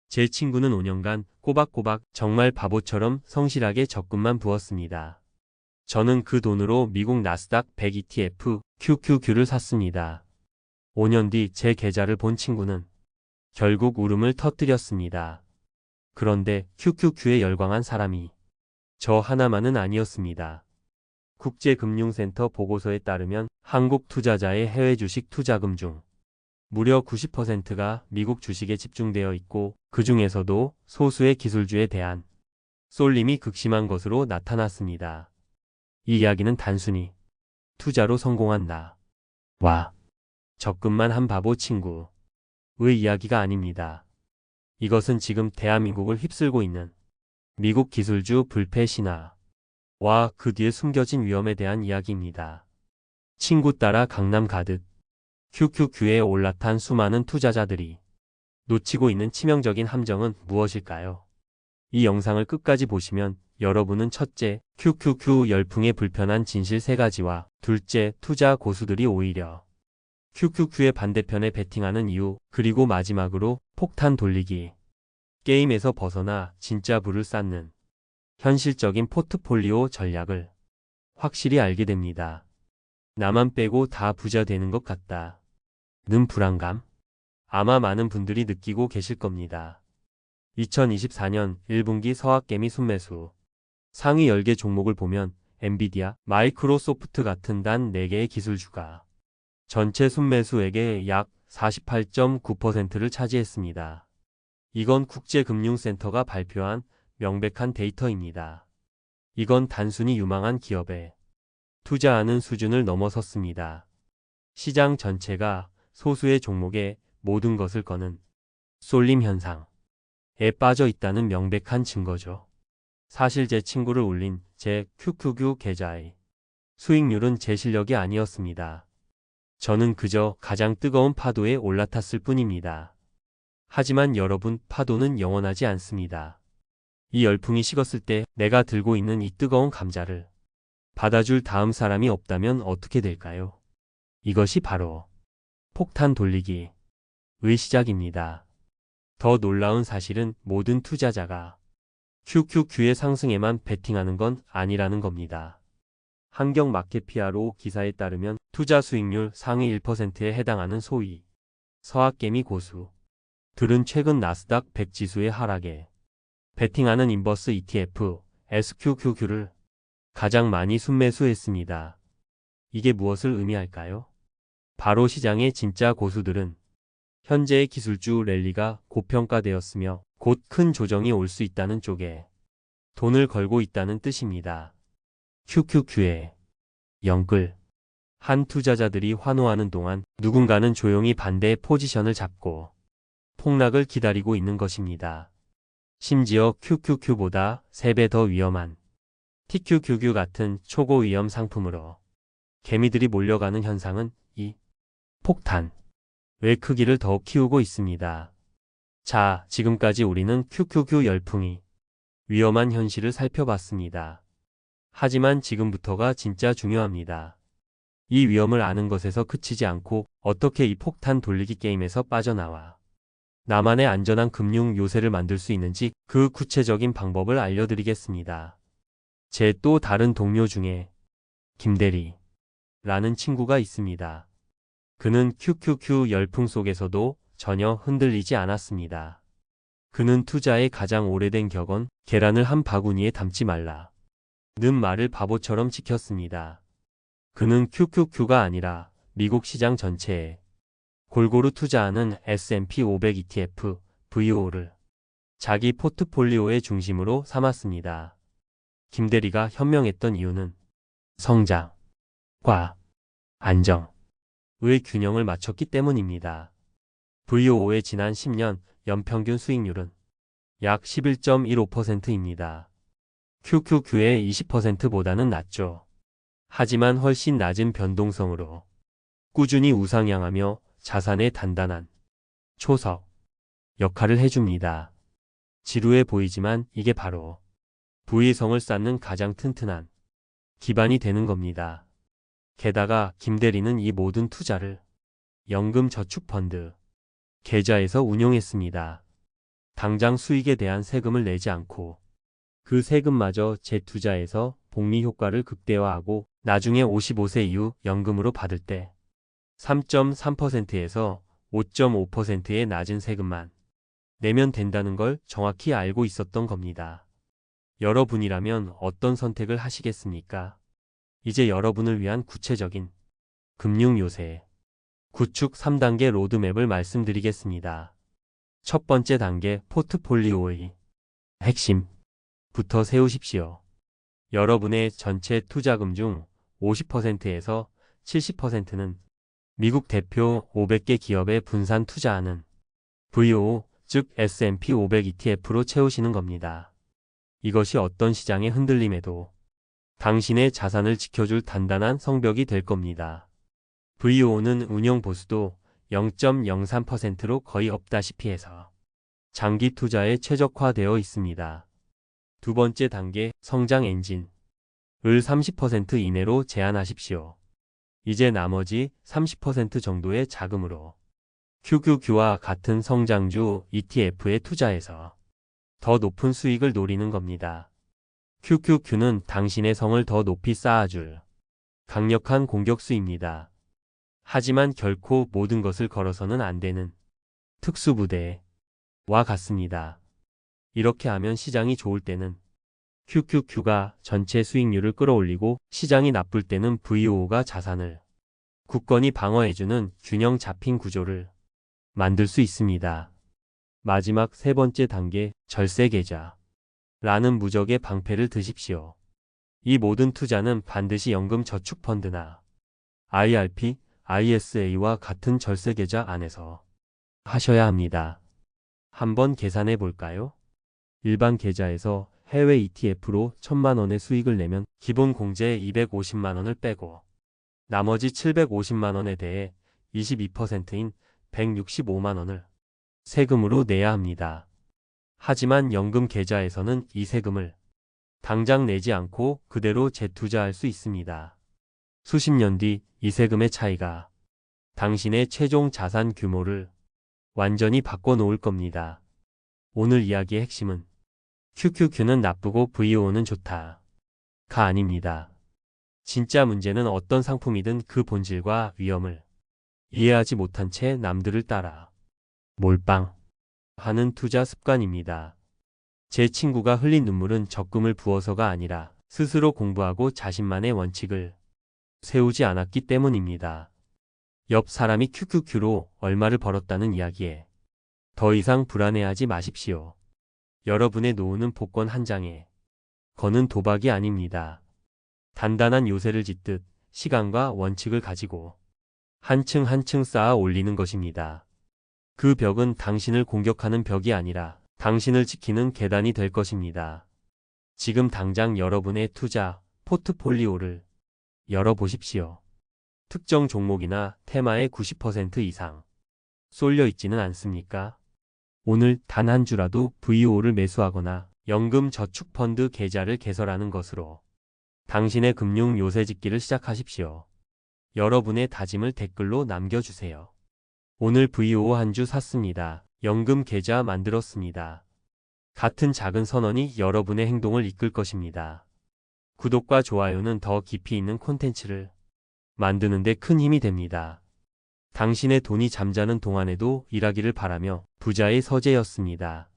제 친구는 5년간 꼬박꼬박 정말 바보처럼 성실하게 적금만 부었습니다. 저는 그 돈으로 미국 나스닥 100 ETF QQQ를 샀습니다. 5년 뒤 제 계좌를 본 친구는 결국 울음을 터뜨렸습니다. 그런데 QQQ에 열광한 사람이 저 하나만은 아니었습니다. 국제금융센터 보고서에 따르면 한국 투자자의 해외 주식 투자금 중 무려 90%가 미국 주식에 집중되어 있고 그 중에서도 소수의 기술주에 대한 쏠림이 극심한 것으로 나타났습니다. 이 이야기는 단순히 투자로 성공한 나와 적금만 한 바보 친구의 이야기가 아닙니다. 이것은 지금 대한민국을 휩쓸고 있는 미국 기술주 불패 신화와 그 뒤에 숨겨진 위험에 대한 이야기입니다. 친구 따라 강남 가듯 QQQ에 올라탄 수많은 투자자들이 놓치고 있는 치명적인 함정은 무엇일까요? 이 영상을 끝까지 보시면 여러분은 첫째, QQQ 열풍의 불편한 진실 3가지와 둘째, 투자 고수들이 오히려 QQQ의 반대편에 베팅하는 이유, 그리고 마지막으로 폭탄 돌리기. 게임에서 벗어나 진짜 부를 쌓는 현실적인 포트폴리오 전략을 확실히 알게 됩니다. 나만 빼고 다 부자 되는 것 같다 는 불안감? 아마 많은 분들이 느끼고 계실 겁니다. 2024년 1분기 서학개미 순매수 상위 10개 종목을 보면 엔비디아, 마이크로소프트 같은 단 4개의 기술주가 전체 순매수액의 약 48.9%를 차지했습니다. 이건 국제금융센터가 발표한 명백한 데이터입니다. 이건 단순히 유망한 기업에 투자하는 수준을 넘어섰습니다. 시장 전체가 소수의 종목에 모든 것을 거는 쏠림 현상에 빠져 있다는 명백한 증거죠. 사실 제 친구를 올린 제 QQQ 계좌의 수익률은 제 실력이 아니었습니다. 저는 그저 가장 뜨거운 파도에 올라탔을 뿐입니다. 하지만 여러분, 파도는 영원하지 않습니다. 이 열풍이 식었을 때 내가 들고 있는 이 뜨거운 감자를 받아줄 다음 사람이 없다면 어떻게 될까요? 이것이 바로 폭탄 돌리기의 시작입니다. 더 놀라운 사실은 모든 투자자가 QQQ의 상승에만 베팅하는 건 아니라는 겁니다. 한경마켓 PRO 기사에 따르면 투자 수익률 상위 1%에 해당하는 소위 서학개미 고수들은 최근 나스닥 100 지수의 하락에 베팅하는 인버스 ETF SQQQ를 가장 많이 순매수했습니다. 이게 무엇을 의미할까요? 바로 시장의 진짜 고수들은 현재의 기술주 랠리가 고평가되었으며 곧 큰 조정이 올 수 있다는 쪽에 돈을 걸고 있다는 뜻입니다. QQQ에 영끌 한 투자자들이 환호하는 동안 누군가는 조용히 반대의 포지션을 잡고 폭락을 기다리고 있는 것입니다. 심지어 QQQ보다 3배 더 위험한 TQQQ 같은 초고 위험 상품으로 개미들이 몰려가는 현상은 이 폭탄의 크기를 더욱 키우고 있습니다. 자, 지금까지 우리는 QQQ 열풍이 위험한 현실을 살펴봤습니다. 하지만 지금부터가 진짜 중요합니다. 이 위험을 아는 것에서 그치지 않고 어떻게 이 폭탄 돌리기 게임에서 빠져나와 나만의 안전한 금융 요새를 만들 수 있는지 그 구체적인 방법을 알려드리겠습니다. 제 또 다른 동료 중에 김대리라는 친구가 있습니다. 그는 QQQ 열풍 속에서도 전혀 흔들리지 않았습니다. 그는 투자의 가장 오래된 격언, 계란을 한 바구니에 담지 말라 는 말을 바보처럼 지켰습니다. 그는 QQQ가 아니라 미국 시장 전체에 골고루 투자하는 S&P 500 ETF, VO를 자기 포트폴리오의 중심으로 삼았습니다. 김대리가 현명했던 이유는 성장과 안정의 균형을 맞췄기 때문입니다. VO의 지난 10년 연평균 수익률은 약 11.15%입니다. QQQ의 20%보다는 낮죠. 하지만 훨씬 낮은 변동성으로 꾸준히 우상향하며 자산의 단단한 초석 역할을 해줍니다. 지루해 보이지만 이게 바로 부의성을 쌓는 가장 튼튼한 기반이 되는 겁니다. 게다가 김대리는 이 모든 투자를 연금저축펀드 계좌에서 운용했습니다. 당장 수익에 대한 세금을 내지 않고 그 세금마저 재투자해서 복리 효과를 극대화하고 나중에 55세 이후 연금으로 받을 때 3.3%에서 5.5%의 낮은 세금만 내면 된다는 걸 정확히 알고 있었던 겁니다. 여러분이라면 어떤 선택을 하시겠습니까? 이제 여러분을 위한 구체적인 금융 요새 구축 3단계 로드맵을 말씀드리겠습니다. 첫 번째 단계 포트폴리오의 핵심부터 세우십시오. 여러분의 전체 투자금 중 50%에서 70%는 미국 대표 500개 기업에 분산 투자하는 VO, 즉 S&P 500 ETF로 채우시는 겁니다. 이것이 어떤 시장의 흔들림에도 당신의 자산을 지켜줄 단단한 성벽이 될 겁니다. VO는 운용 보수도 0.03%로 거의 없다시피 해서 장기 투자에 최적화되어 있습니다. 두 번째 단계 성장 엔진을 30% 이내로 제한하십시오. 이제 나머지 30% 정도의 자금으로 QQQ와 같은 성장주 ETF에 투자해서 더 높은 수익을 노리는 겁니다. QQQ는 당신의 성을 더 높이 쌓아줄 강력한 공격수입니다. 하지만 결코 모든 것을 걸어서는 안 되는 특수부대와 같습니다. 이렇게 하면 시장이 좋을 때는 QQQ가 전체 수익률을 끌어올리고 시장이 나쁠 때는 VO가 자산을 굳건히 방어해주는 균형 잡힌 구조를 만들 수 있습니다. 마지막 세 번째 단계 절세계좌라는 무적의 방패를 드십시오. 이 모든 투자는 반드시 연금저축펀드나 IRP, ISA와 같은 절세계좌 안에서 하셔야 합니다. 한번 계산해 볼까요? 일반 계좌에서 해외 ETF로 1000만 원의 수익을 내면 기본 공제 250만 원을 빼고 나머지 750만 원에 대해 22%인 165만 원을 세금으로 내야 합니다. 하지만 연금 계좌에서는 이 세금을 당장 내지 않고 그대로 재투자할 수 있습니다. 수십 년 뒤 이 세금의 차이가 당신의 최종 자산 규모를 완전히 바꿔놓을 겁니다. 오늘 이야기의 핵심은 QQQ는 나쁘고 VO는 좋다가 아닙니다. 진짜 문제는 어떤 상품이든 그 본질과 위험을 이해하지 못한 채 남들을 따라 몰빵하는 투자 습관입니다. 제 친구가 흘린 눈물은 적금을 부어서가 아니라 스스로 공부하고 자신만의 원칙을 세우지 않았기 때문입니다. 옆 사람이 QQQ로 얼마를 벌었다는 이야기에 더 이상 불안해하지 마십시오. 여러분의 노후는 복권 한 장에 거는 도박이 아닙니다. 단단한 요새를 짓듯 시간과 원칙을 가지고 한층 한층 쌓아 올리는 것입니다. 그 벽은 당신을 공격하는 벽이 아니라 당신을 지키는 계단이 될 것입니다. 지금 당장 여러분의 투자 포트폴리오를 열어보십시오. 특정 종목이나 테마의 90% 이상 쏠려 있지는 않습니까? 오늘 단 한 주라도 VO를 매수하거나 연금 저축펀드 계좌를 개설하는 것으로 당신의 금융 요새 짓기를 시작하십시오. 여러분의 다짐을 댓글로 남겨주세요. 오늘 VO 한 주 샀습니다. 연금 계좌 만들었습니다. 같은 작은 선언이 여러분의 행동을 이끌 것입니다. 구독과 좋아요는 더 깊이 있는 콘텐츠를 만드는 데 큰 힘이 됩니다. 당신의 돈이 잠자는 동안에도 일하기를 바라며 부자의 서재였습니다.